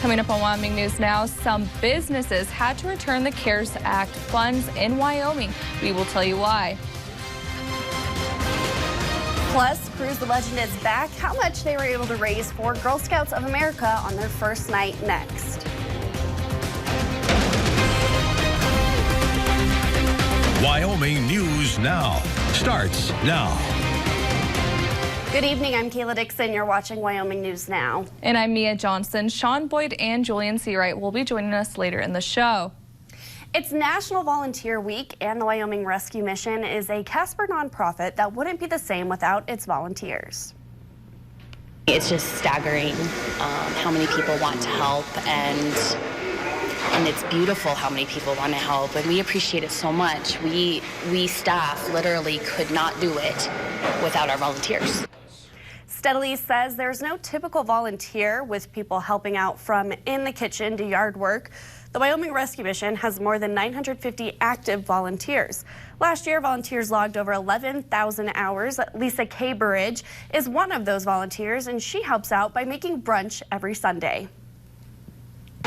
Coming up on Wyoming News Now, some businesses had to return the CARES Act funds in Wyoming. We will tell you why. Plus, Cruise the Legend is back. How much they were able to raise for Girl Scouts of America on their first night next. Wyoming News Now starts now. Good evening, I'm Kayla Dixon. You're watching Wyoming News Now. And I'm Mia Johnson. Sean Boyd and Julian Seawright will be joining us later in the show. It's National Volunteer Week, and the Wyoming Rescue Mission is a Casper nonprofit that wouldn't be the same without its volunteers. It's just staggering how many people want to help, and it's beautiful how many people want to help, and we appreciate it so much. We staff literally could not do it without our volunteers. Steadily says there's no typical volunteer, with people helping out from in the kitchen to yard work. The Wyoming Rescue Mission has more than 950 active volunteers. Last year, volunteers logged over 11,000 hours. Lisa K. Burridge is one of those volunteers, and she helps out by making brunch every Sunday.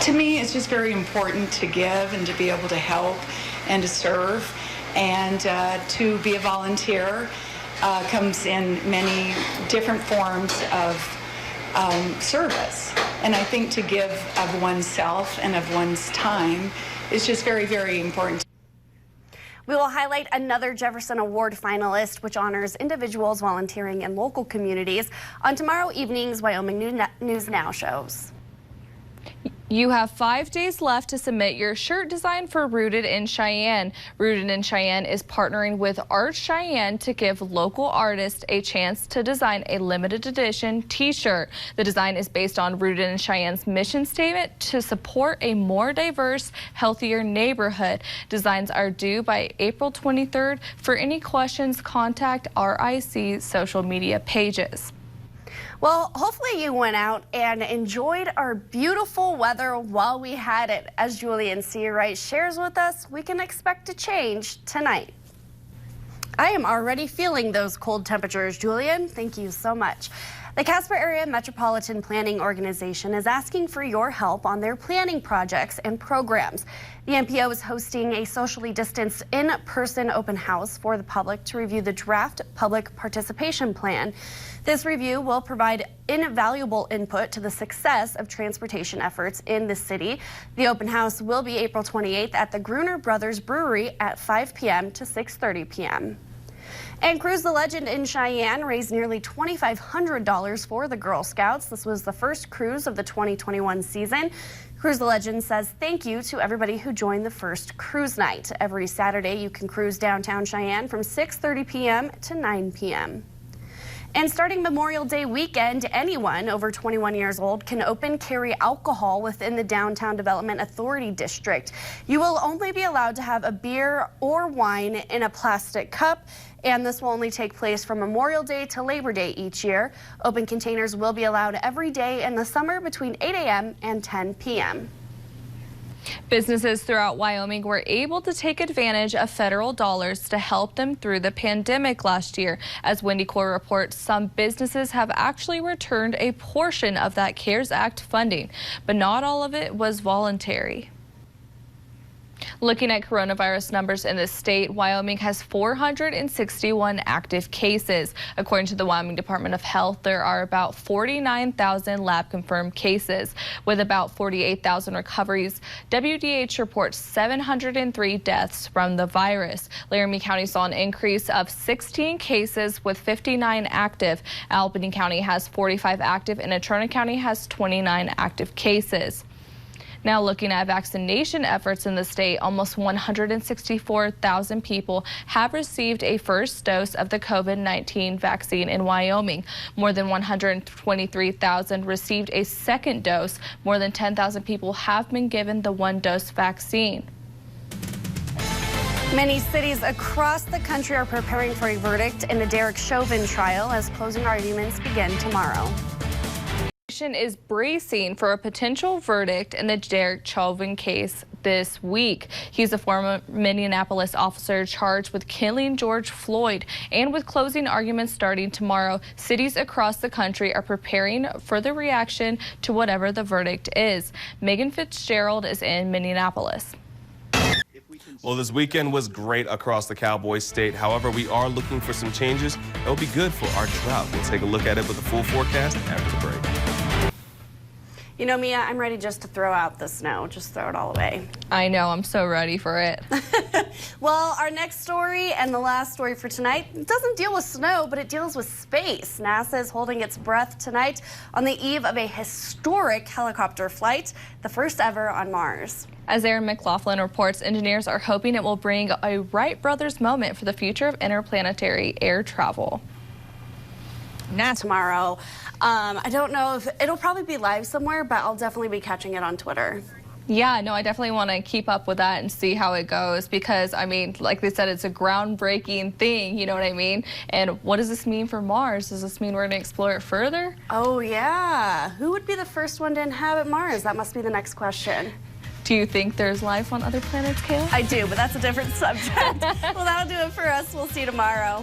To me, it's just very important to give and to be able to help and to serve, and to be a volunteer comes in many different forms of service. And I think to give of oneself and of one's time is just very, very important. We will highlight another Jefferson Award finalist, which honors individuals volunteering in local communities, on tomorrow evening's Wyoming News Now shows. You have 5 days left to submit your shirt design for Rooted in Cheyenne. Rooted in Cheyenne is partnering with Art Cheyenne to give local artists a chance to design a limited edition t-shirt. The design is based on Rooted in Cheyenne's mission statement to support a more diverse, healthier neighborhood. Designs are due by April 23rd. For any questions, contact RIC social media pages. Well, hopefully you went out and enjoyed our beautiful weather while we had it. As Julian Seawright shares with us, we can expect a change tonight. I am already feeling those cold temperatures, Julian. Thank you so much. The Casper Area Metropolitan Planning Organization is asking for your help on their planning projects and programs. The MPO is hosting a socially distanced in-person open house for the public to review the draft public participation plan. This review will provide invaluable input to the success of transportation efforts in the city. The open house will be April 28th at the Gruner Brothers Brewery at 5 p.m. to 6:30 p.m. And Cruise the Legend in Cheyenne raised nearly $2,500 for the Girl Scouts. This was the first cruise of the 2021 season. Cruise the Legend says thank you to everybody who joined the first cruise night. Every Saturday you can cruise downtown Cheyenne from 6:30 p.m. to 9 p.m. And starting Memorial Day weekend, anyone over 21 years old can open carry alcohol within the Downtown Development Authority District. You will only be allowed to have a beer or wine in a plastic cup, and this will only take place from Memorial Day to Labor Day each year. Open containers will be allowed every day in the summer between 8 a.m. and 10 p.m. Businesses throughout Wyoming were able to take advantage of federal dollars to help them through the pandemic last year. As Wendy Core reports, some businesses have actually returned a portion of that CARES Act funding, but not all of it was voluntary. Looking at coronavirus numbers in the state, Wyoming has 461 active cases. According to the Wyoming Department of Health, there are about 49,000 lab-confirmed cases. With about 48,000 recoveries, WDH reports 703 deaths from the virus. Laramie County saw an increase of 16 cases with 59 active. Albany County has 45 active, and Natrona County has 29 active cases. Now looking at vaccination efforts in the state, almost 164,000 people have received a first dose of the COVID-19 vaccine in Wyoming. More than 123,000 received a second dose. More than 10,000 people have been given the one-dose vaccine. Many cities across the country are preparing for a verdict in the Derek Chauvin trial as closing arguments begin tomorrow. nation is bracing for a potential verdict in the Derek Chauvin case this week. He's a former Minneapolis officer charged with killing George Floyd. And with closing arguments starting tomorrow, cities across the country are preparing for the reaction to whatever the verdict is. Megan Fitzgerald is in Minneapolis. Well, this weekend was great across the Cowboy state. However, we are looking for some changes that will be good for our drought. We'll take a look at it with a full forecast after the break. You know, Mia, I'm ready just to throw out the snow. Just throw it all away. I know, I'm so ready for it. Well, our next story and the last story for tonight doesn't deal with snow, but it deals with space. NASA is holding its breath tonight on the eve of a historic helicopter flight, the first ever on Mars. As Aaron McLaughlin reports, engineers are hoping it will bring a Wright brothers moment for the future of interplanetary air travel. Not tomorrow. I don't know if it'll probably be live somewhere, but I'll definitely be catching it on Twitter. Yeah, no, I definitely want to keep up with that and see how it goes because, I mean, like they said, it's a groundbreaking thing, you know what I mean? And what does this mean for Mars? Does this mean we're going to explore it further? Oh, yeah. Who would be the first one to inhabit Mars? That must be the next question. Do you think there's life on other planets, Kayla? I do, but that's a different subject. Well, that'll do it for us. We'll see you tomorrow.